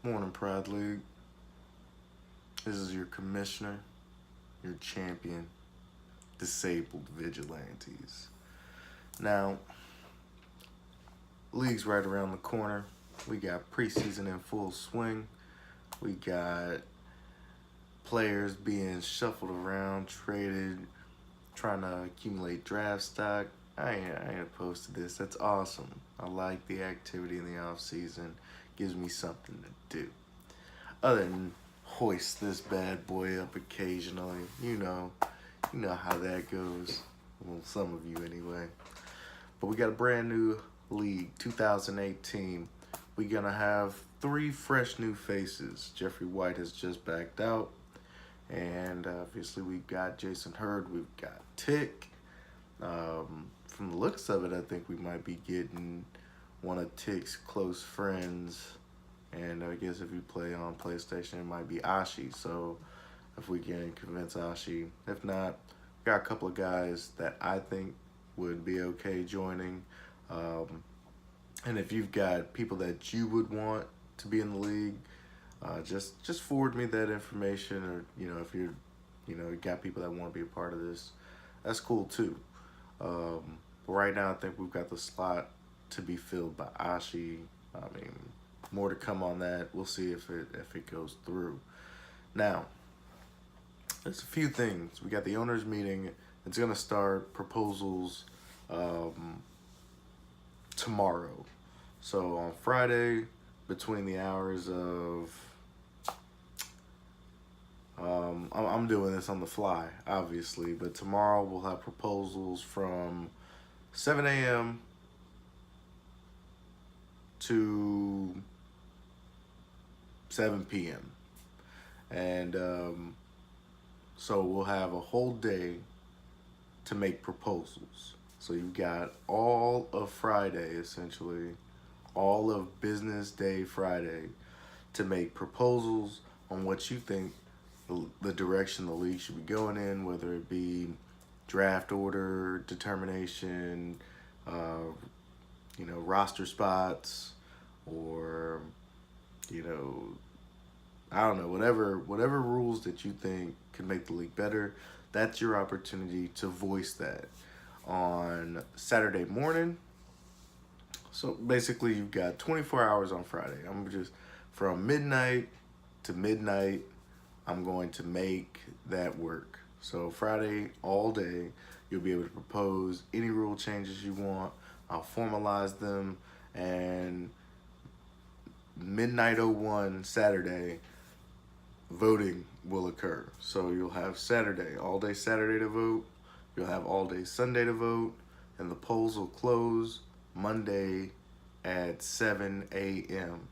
Morning, Pride League. This is your commissioner, your champion, disabled vigilantes. Now, league's right around the corner. We got preseason in full swing. We got players being shuffled around, traded, trying to accumulate draft stock. I ain't opposed to this. That's awesome. I like the activity in the off season. Gives me something to do. Other than hoist this bad boy up occasionally, you know how that goes. Well, some of you anyway. But we got a brand new league, 2018. We're gonna have 3 fresh new faces. Jeffrey White has just backed out. And obviously we've got Jason Hurd, we've got Tick. From the looks of it, I think we might be getting one of Tick's close friends. And I guess if you play on PlayStation, it might be Ashi. So if we can convince Ashi. If not, we got a couple of guys that I think would be okay joining. And if you've got people that you would want to be in the league, just forward me that information. Or if you're, you got people that want to be a part of this, that's cool too. But right now, I think we've got the slot to be filled by Ashi. I mean, more to come on that. We'll see if it goes through. Now, there's a few things. We got the owners meeting. It's gonna start proposals tomorrow. So on Friday, between the hours of I'm doing this on the fly, obviously, but tomorrow we'll have proposals from 7 a.m. to 7 p.m. And so we'll have a whole day to make proposals. So you've got all of Friday, essentially, all of business day Friday, to make proposals on what you think the direction the league should be going in, whether it be draft order, determination, roster spots, or, I don't know, whatever rules that you think can make the league better. That's your opportunity to voice that on Saturday morning. So basically you've got 24 hours on Friday. I'm just, from midnight to midnight, I'm going to make that work. So Friday all day, you'll be able to propose any rule changes you want. I'll formalize them, and midnight 01 Saturday, voting will occur. So you'll have Saturday, all day Saturday to vote. You'll have all day Sunday to vote, and the polls will close Monday at 7 a.m.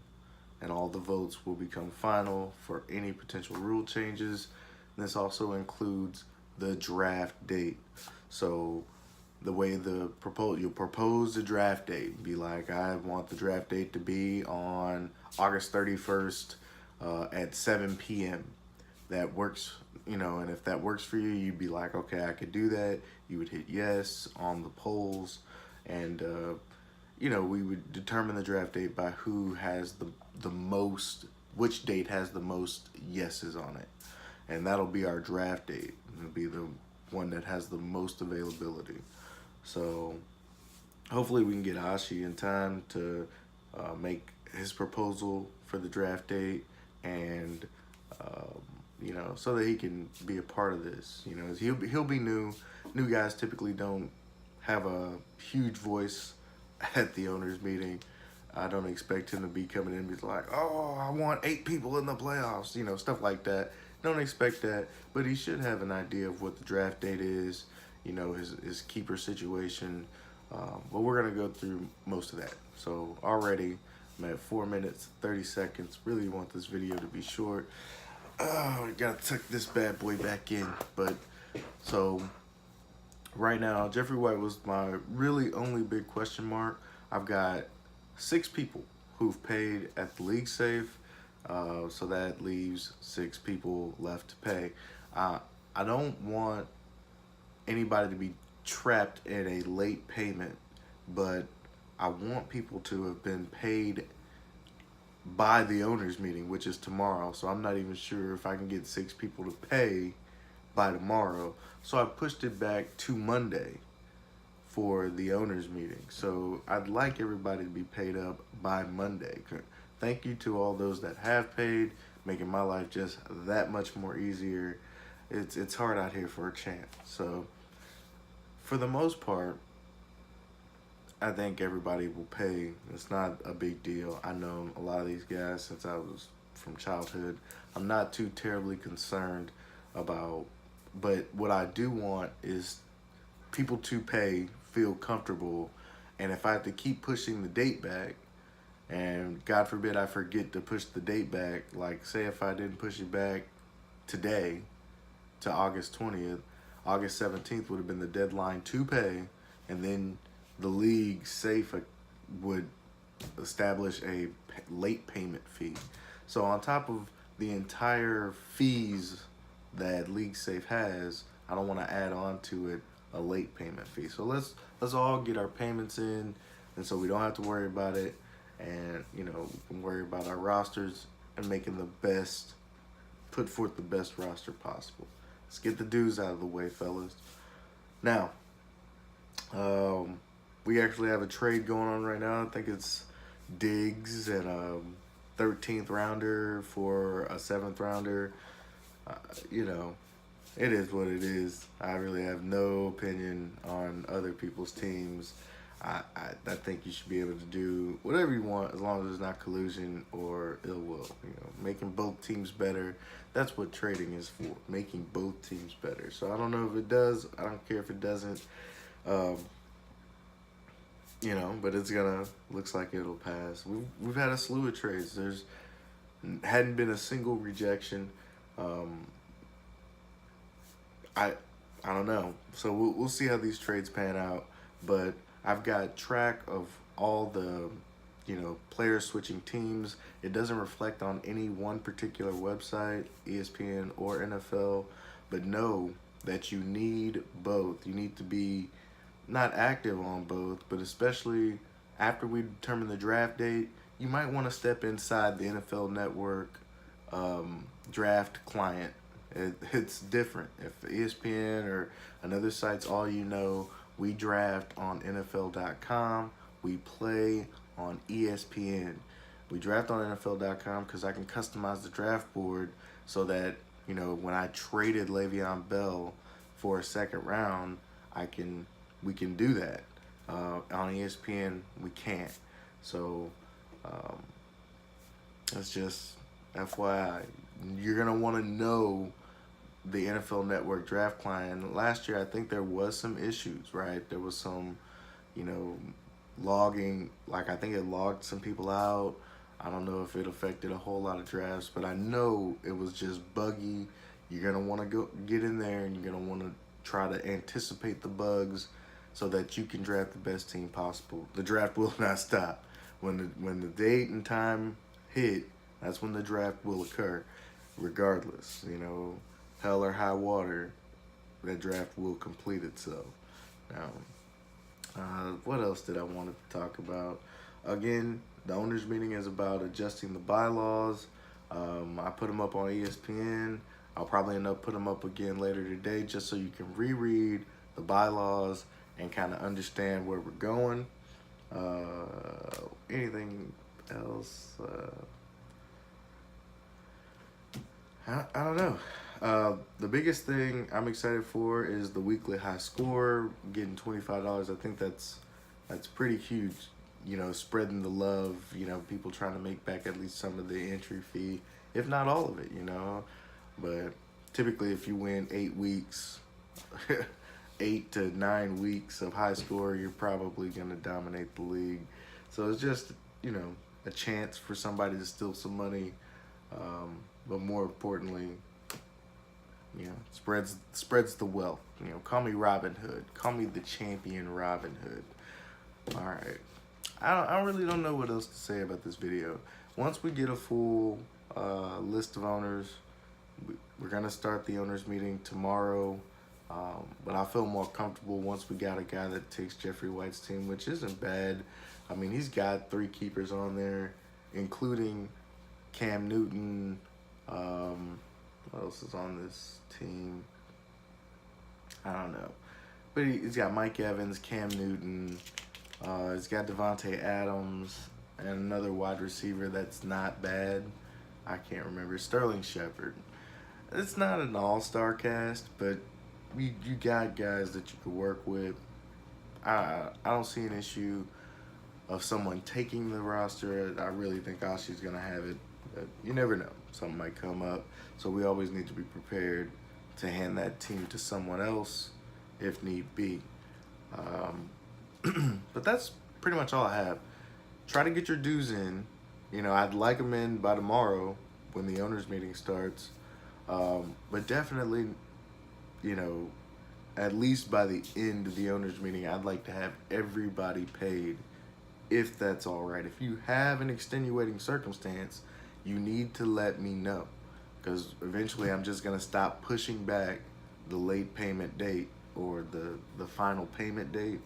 And all the votes will become final for any potential rule changes. And this also includes the draft date. So the way you'll propose the draft date, be like, I want the draft date to be on August 31st at 7 p.m. That works, and if that works for you, you'd be like, okay, I could do that. You would hit yes on the polls, and we would determine the draft date by who has the most, which date has the most yeses on it. And that'll be our draft date. It'll be the one that has the most availability. So hopefully we can get Ashi in time to make his proposal for the draft date, and so that he can be a part of this. He'll be new. New guys typically don't have a huge voice at the owners meeting. I don't expect him to be coming in and be like, oh, I want 8 people in the playoffs, stuff like that. Don't expect that, but he should have an idea of what the draft date is, his keeper situation. But we're gonna go through most of that. So already I'm at 4 minutes, 30 seconds. Really want this video to be short. Oh, I gotta tuck this bad boy back in. But so right now, Jeffrey White was my really only big question mark. I've got 6 people who've paid at the league safe. So that leaves 6 people left to pay. I don't want anybody to be trapped in a late payment, but I want people to have been paid by the owners meeting, which is tomorrow. So I'm not even sure if I can get 6 people to pay by tomorrow. So I pushed it back to Monday for the owners meeting. So I'd like everybody to be paid up by Monday. Thank you to all those that have paid, making my life just that much more easier. It's hard out here for a champ. So for the most part, I think everybody will pay. It's not a big deal. I know a lot of these guys since I was from childhood. I'm not too terribly concerned about, but what I do want is people to pay, feel comfortable, and if I have to keep pushing the date back, and God forbid I forget to push the date back, like say if I didn't push it back today to August 20th, August 17th would have been the deadline to pay, and then the league safe would establish a late payment fee. So on top of the entire fees that League Safe has, I don't want to add on to it a late payment fee. So let's all get our payments in, and so we don't have to worry about it, and we can worry about our rosters and making put forth the best roster possible. Let's get the dues out of the way, fellas. Now, we actually have a trade going on right now. I think it's Diggs and a 13th rounder for a 7th rounder. It is what it is. I really have no opinion on other people's teams. I think you should be able to do whatever you want as long as it's not collusion or ill will. Making both teams better. That's what trading is for, making both teams better. So I don't know if it does. I don't care if it doesn't. But looks like it'll pass. We've had a slew of trades. There's hadn't been a single rejection. I don't know. So we'll see how these trades pan out. But I've got track of all the players switching teams. It doesn't reflect on any one particular website, ESPN or NFL, but know that you need both. You need to be not active on both, but especially after we determine the draft date, you might want to step inside the NFL Network draft client. It's different. If ESPN or another site's all we draft on NFL.com. We play on ESPN. We draft on NFL.com because I can customize the draft board so that, when I traded Le'Veon Bell for a 2nd round, we can do that. On ESPN, we can't. So that's just FYI. You're going to want to know the NFL Network draft client. Last year, I think there was some issues, right? There was some, logging. Like, I think it logged some people out. I don't know if it affected a whole lot of drafts, but I know it was just buggy. You're going to want to get in there, and you're going to want to try to anticipate the bugs so that you can draft the best team possible. The draft will not stop. When the date and time hit, that's when the draft will occur, regardless. Hell or high water, that draft will complete itself. Now, what else did I want to talk about? Again, the owners meeting is about adjusting the bylaws. I put them up on ESPN. I'll probably end up putting them up again later today just so you can reread the bylaws and kind of understand where we're going. Anything else? I don't know. The biggest thing I'm excited for is the weekly high score, getting $25. I think that's pretty huge. Spreading the love. People trying to make back at least some of the entry fee, if not all of it. But typically, if you win 8 weeks, 8 to 9 weeks of high score, you're probably gonna dominate the league. So it's just a chance for somebody to steal some money. But more importantly, spreads the wealth. Call me Robin Hood. Call me the champion Robin Hood. All right. I really don't know what else to say about this video. Once we get a full list of owners, we're gonna start the owners meeting tomorrow. But I feel more comfortable once we got a guy that takes Jeffrey White's team, which isn't bad. I mean, he's got 3 keepers on there including Cam Newton. What else is on this team? I don't know. But he's got Mike Evans, Cam Newton. He's got Devontae Adams and another wide receiver that's not bad. I can't remember. Sterling Shepard. It's not an all-star cast, but you got guys that you could work with. I don't see an issue of someone taking the roster. I really think Oshi's going to have it. But you never know. Something might come up. So we always need to be prepared to hand that team to someone else if need be. But that's pretty much all I have. Try to get your dues in. You know, I'd like them in by tomorrow when the owners meeting starts. But definitely, you know, at least by the end of the owners meeting, I'd like to have everybody paid, if that's all right. If you have an extenuating circumstance, you need to let me know, because eventually I'm just going to stop pushing back the late payment date or the final payment date,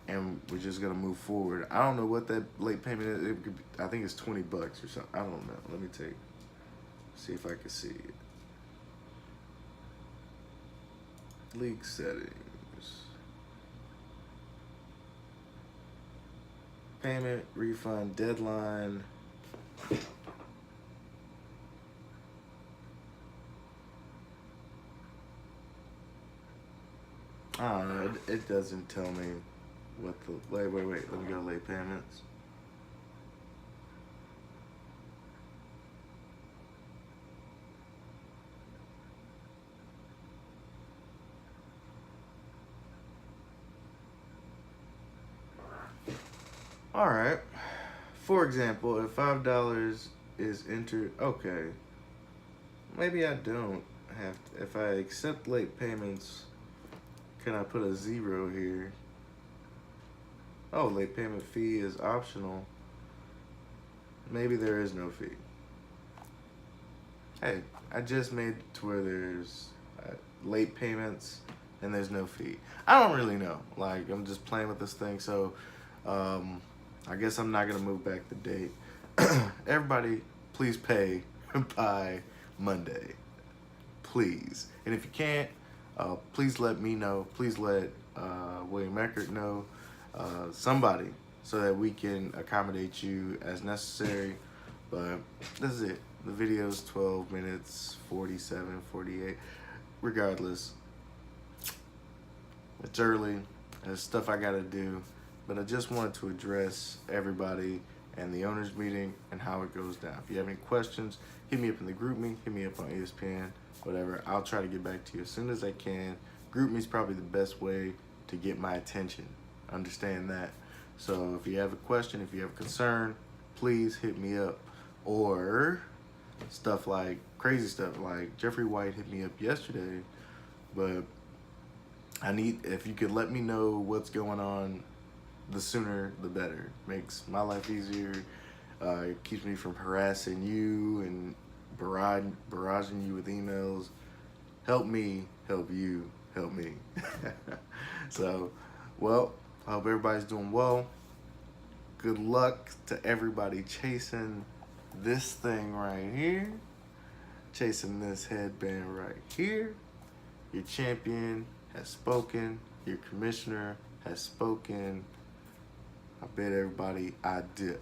and we're just going to move forward. I don't know what that late payment is. It could be, I think it's $20 or something. I don't know. Let me see if I can see it. League settings. Payment, refund, deadline. I don't know. It doesn't tell me what the... Wait. Let me go to late payments. All right. For example, if $5 is entered, okay. Maybe I don't have to. If I accept late payments, can I put a 0 here? Oh, late payment fee is optional. Maybe there is no fee. Hey, I just made it to where there's late payments and there's no fee. I don't really know. Like, I'm just playing with this thing, so I guess I'm not gonna move back the date. Everybody, please pay by Monday, please. And if you can't, please let me know. Please let William Eckert know, somebody, so that we can accommodate you as necessary. But this is it. The video's 12 minutes, 47, 48. Regardless, it's early. There's stuff I gotta do. But I just wanted to address everybody and the owners meeting and how it goes down. If you have any questions, hit me up in the group me, hit me up on ESPN, whatever. I'll try to get back to you as soon as I can. Group me is probably the best way to get my attention. Understand that. So if you have a question, if you have a concern, please hit me up. Or stuff like, crazy stuff like Jeffrey White hit me up yesterday, but if you could let me know what's going on, the sooner the better. Makes my life easier. It keeps me from harassing you and barraging you with emails. Help me, help you, help me. So, well, I hope everybody's doing well. Good luck to everybody chasing this thing right here. Chasing this headband right here. Your champion has spoken. Your commissioner has spoken. I bid everybody adieu.